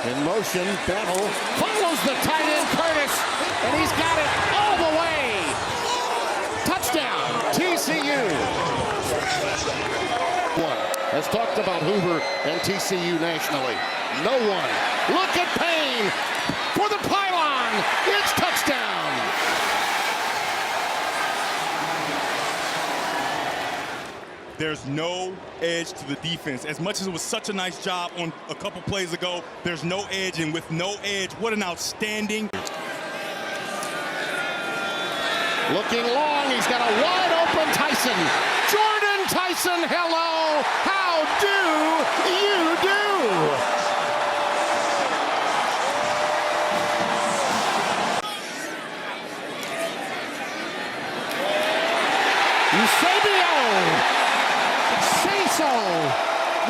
In motion, Battle follows the tight end Curtis, and he's got it all the way. Touchdown, TCU. One has talked about Hoover and TCU nationally. No one. Look at Payne for the pylon. It's touchdown. There's no edge to the defense. As much as it was such a nice job on a couple plays ago, there's no edge, and with no edge, what an outstanding. Looking long, he's got a wide open Tyson. Jordan Tyson, hello, how do you do? Eusebio! Say so!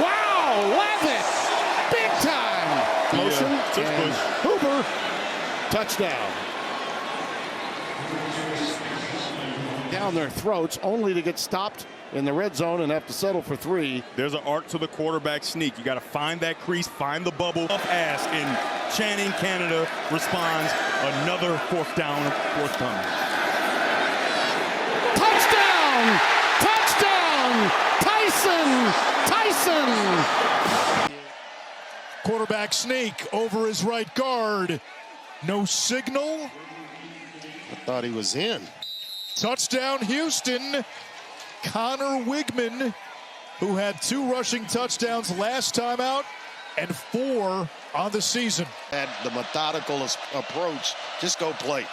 Wow, Levitt! Big time! Motion, and Hoover, touchdown. Down their throats, only to get stopped in the red zone and have to settle for 3. There's an art to the quarterback sneak. You got to find that crease, find the bubble. Up ass, and Channing Canada responds. Another fourth down, forthcoming. Touchdown! Touchdown! Tyson! Quarterback sneak over his right guard. No signal. I thought he was in. Touchdown, Houston. Connor Wigman, who had 2 rushing touchdowns last time out and 4 on the season. Had the methodical approach. Just go play.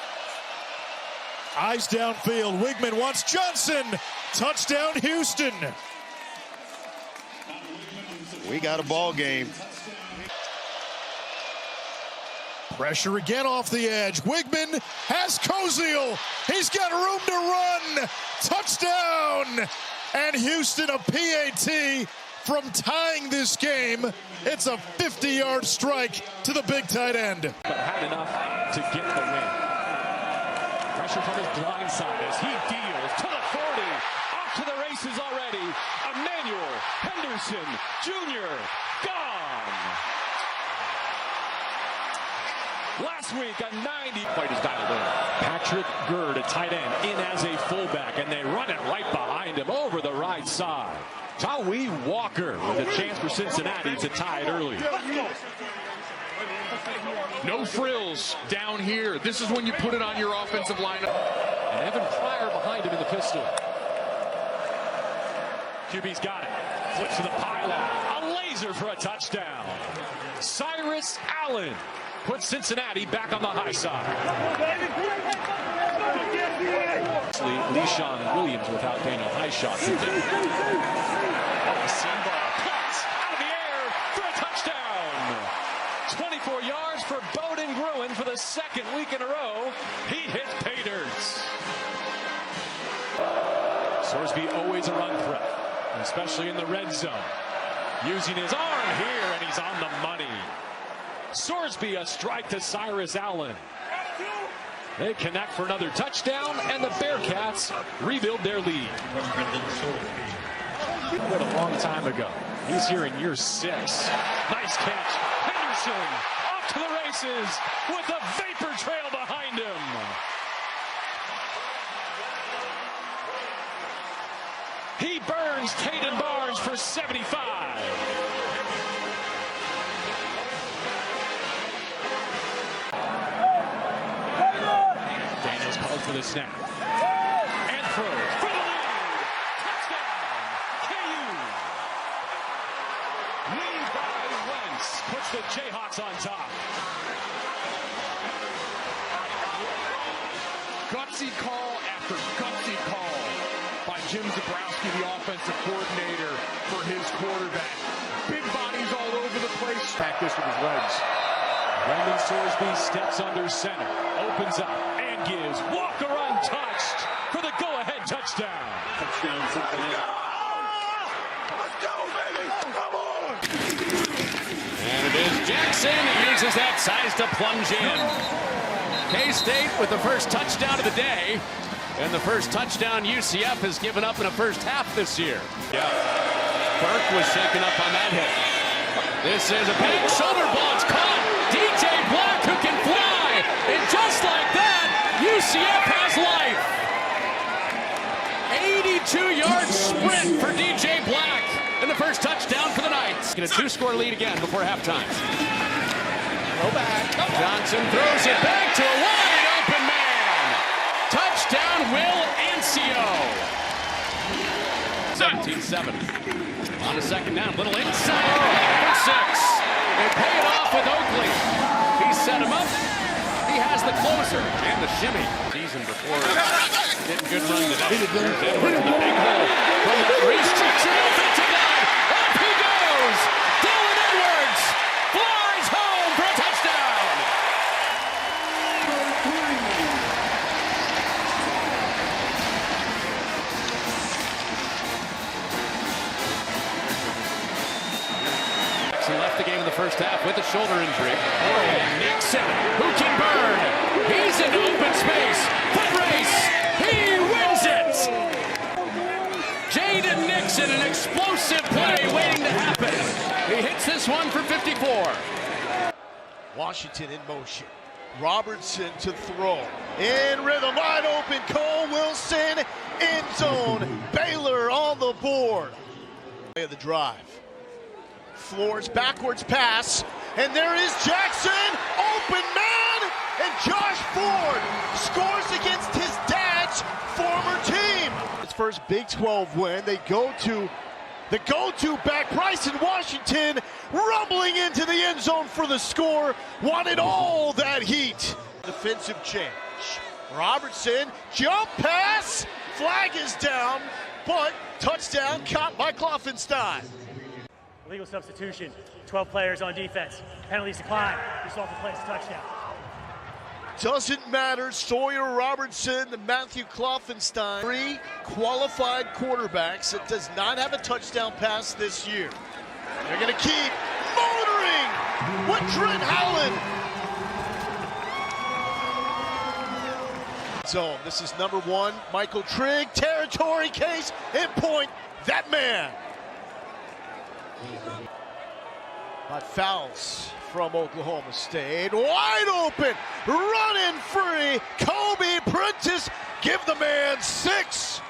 Eyes downfield. Wigman wants Johnson. Touchdown, Houston. We got a ball game. Pressure again off the edge. Wigman has Koziel. He's got room to run. Touchdown. And Houston a PAT from tying this game. It's a 50-yard strike to the big tight end. But had enough to get the win. Pressure from his blind side as he deals to the 40. Off to the races already. Emmanuel Henderson Jr. gone. Last week, a 90. Quite is dialed in. Patrick Gurd, a tight end, in as a fullback, and they run it right behind him over the right side. Tawee Walker with a chance for Cincinnati to tie it early. No frills down here. This is when you put it on your offensive lineup. And Evan Pryor behind him in the pistol. QB's got it. Flips to the pylon. A laser for a touchdown. Cyrus Allen puts Cincinnati back on the high side. LeSean Williams without Daniel Highshot today. Oh, a seam ball. Caught out of the air for a touchdown. 24 yards for Bowden Gruen for the 2nd week in a row. He hits pay dirt. Sorsby always a run threat, especially in the red zone. Using his arm here, and he's on the money. Sorsby a strike to Cyrus Allen. They connect for another touchdown, and the Bearcats rebuild their lead. What a long time ago. He's here in year 6. Nice catch. Henderson off to the races with a vapor trail behind him. He burns Caden Barnes for 75. Daniels called for the snap. And throws for the lead. Touchdown. KU. Lead by Wentz. Puts the Jayhawks on top. Gutsy call after gutsy call by Jim Zabrowski, the offensive coordinator, for his quarterback. Big bodies all over the place. Practice with his legs. Brendan Sorsby steps under center, opens up, and gives Walker untouched for the go-ahead touchdown. Touchdown, Cincinnati. Let's go, baby! Come on! And it is Jackson who uses that size to plunge in. K-State with the first touchdown of the day. And the first touchdown UCF has given up in the first half this year. Yeah. Burke was shaken up on that hit. This is a big shoulder ball. It's caught. DJ Black who can fly. And just like that, UCF has life. 82-yard sprint for DJ Black. And the first touchdown for the Knights. Get a 2-score lead again before halftime. Go back. Johnson throws it back to a wide open man. Touchdown, Will Ancio. 17-7. On the second down, little inside for 6. They pay it off with Oakley. He set him up. He has the closer and the shimmy. Season before getting good run today. Here's Edwards in the big hole. From Reese checks it offensive line. Up he goes. Dylan Edwards flies home for a touchdown. Jackson left the game in the first half with a shoulder injury. And Nixon, who can burn. He's in open space. Foot race. He wins it. Jaden Nixon, an explosive play waiting to happen. He hits this one for 54. Washington in motion. Robertson to throw. In rhythm, wide open. Cole Wilson, end zone. Baylor on the board. Of the drive. Floors backwards pass. And there is Jackson. Open man. And Josh Ford scores against his dad's former team. His first Big 12 win. They go to the go-to back. Bryson Washington rumbling into the end zone for the score. Wanted all that heat. Defensive change. Robertson, jump pass. Flag is down, but touchdown caught by Kloffenstein. Legal substitution. 12 players on defense. Penalties decline. Result of plays touchdown. Doesn't matter. Sawyer Robertson, the Matthew Kloffenstein. 3 qualified quarterbacks that does not have a touchdown pass this year. They're going to keep motoring with Trent Howland. So this is number 1, Michael Trigg. Territory case and point that man. But fouls from Oklahoma State. Wide open, running free. Kobe Prentice, give the man 6.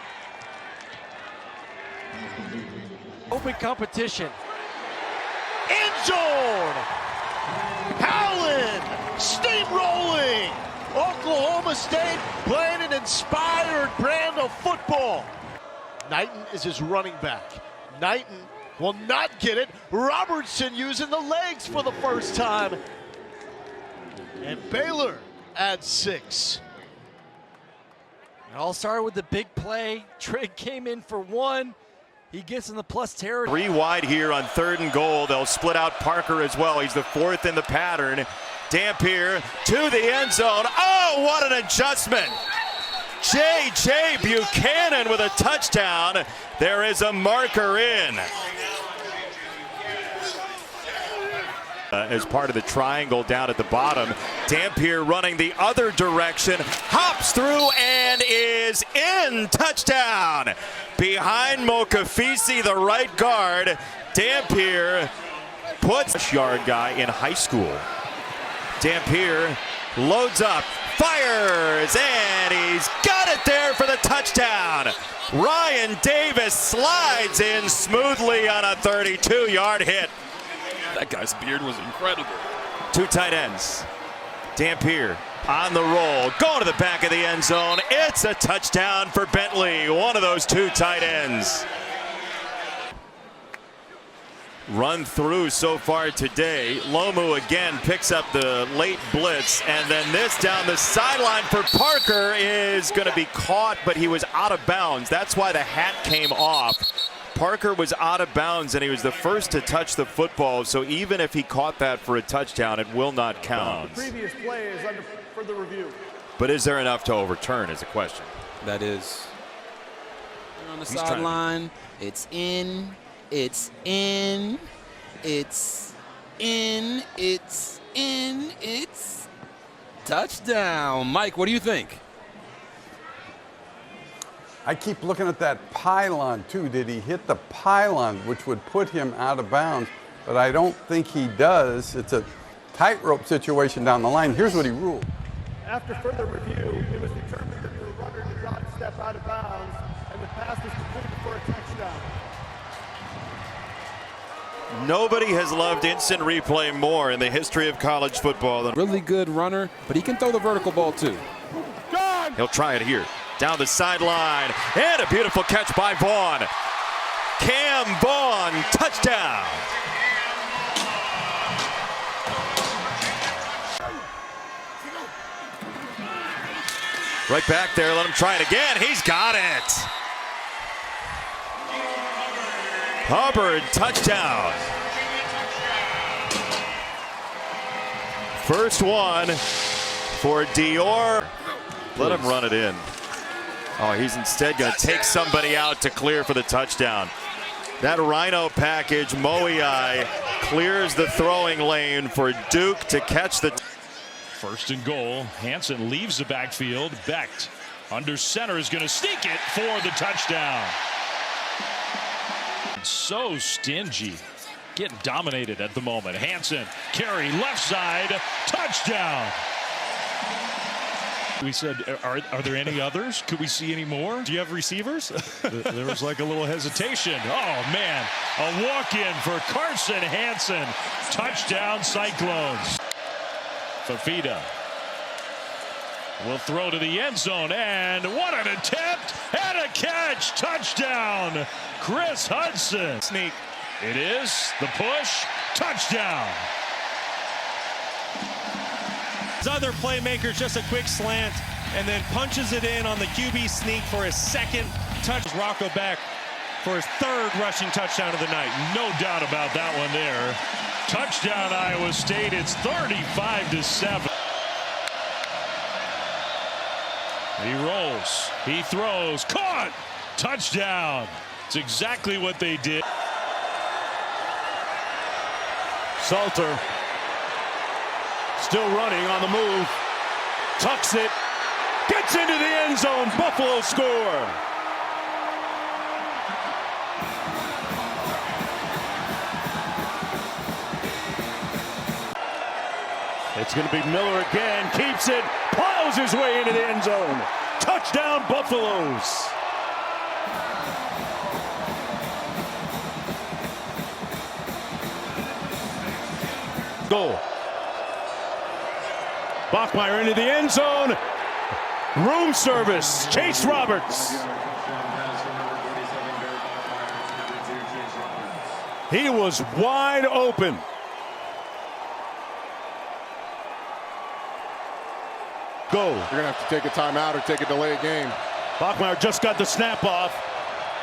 Open competition. End zone. Howland steamrolling. Oklahoma State playing an inspired brand of football. Knighton is his running back. Knighton will not get it. Robertson using the legs for the first time. And Baylor adds 6. It all started with the big play. Trigg came in for 1. He gets in the plus territory. 3 wide here on 3rd and goal. They'll split out Parker as well. He's the 4th in the pattern. Dampier to the end zone. Oh, what an adjustment. J.J. Buchanan with a touchdown. There is a marker in. As part of the triangle down at the bottom. Dampier running the other direction. Hops through and is in. Touchdown. Behind Mokafisi, the right guard. Dampier puts yard guy in high school. Dampier loads up, fires, and he's got it there for the touchdown. Ryan Davis slides in smoothly on a 32-yard hit. That guy's beard was incredible. 2 tight ends. Dampier on the roll, going to the back of the end zone. It's a touchdown for Bentley, one of those 2 tight ends. Run through so far today. Lomu again picks up the late blitz, and then this down the sideline for Parker is going to be caught, but he was out of bounds. That's why the hat came off. Parker was out of bounds, and he was the first to touch the football, so even if he caught that for a touchdown, it will not count. The previous play is under further review. But is there enough to overturn is a question. That is. On the sideline, it's in. It's in, it's in, it's in, it's touchdown. Mike, what do you think? I keep looking at that pylon too. Did he hit the pylon, which would put him out of bounds? But I don't think he does. It's a tightrope situation down the line. Here's what he ruled. After further review, it was determined that the runner did not step out of bounds, and the pass was completed for a touchdown. Nobody has loved instant replay more in the history of college football than really good runner, but he can throw the vertical ball too. He'll try it here. Down the sideline, and a beautiful catch by Vaughn. Cam Vaughn, touchdown. Right back there, let him try it again. He's got it. Hubbard, touchdown. First one for Dior. Let him run it in. Oh, he's instead going to take somebody out to clear for the touchdown. That Rhino package, Moiai, clears the throwing lane for Duke to catch the. First and goal. Hansen leaves the backfield. Becht under center is going to sneak it for the touchdown. So stingy. Getting dominated at the moment. Hansen, carry left side, touchdown. We said, are there any others? Could we see any more? Do you have receivers? There was like a little hesitation. Oh, man. A walk-in for Carson Hansen. Touchdown, Cyclones. Fafita will throw to the end zone, and what an attempt and a catch. Touchdown, Chris Hudson. Sneak. It is the push. Touchdown. His other playmakers, just a quick slant, and then punches it in on the QB sneak for his second touch. Rocco back for his third rushing touchdown of the night. No doubt about that one there. Touchdown, Iowa State. It's 35-7. He rolls. He throws. Caught. Touchdown. It's exactly what they did. Salter still running on the move. Tucks it. Gets into the end zone. Buffalo score. It's going to be Miller again. Keeps it. Plows his way into the end zone. Touchdown, Buffaloes. Goal. Bachmeier into the end zone. Room service. Chase Roberts. He was wide open. Go. You're going to have to take a timeout or take a delayed game. Bachmeier just got the snap off.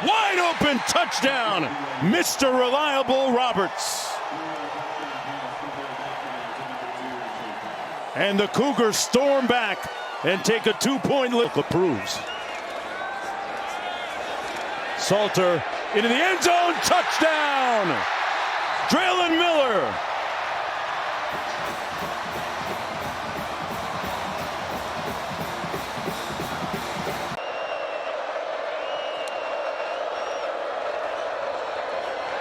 Wide open touchdown. Mr. Reliable Roberts. And the Cougars storm back and take a 2-point lead. Approves. Salter into the end zone. Touchdown. Draylen Miller.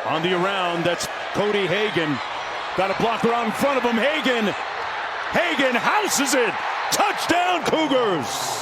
On the around, that's Cody Hagan. Got a blocker out in front of him. Hagan houses it. Touchdown, Cougars.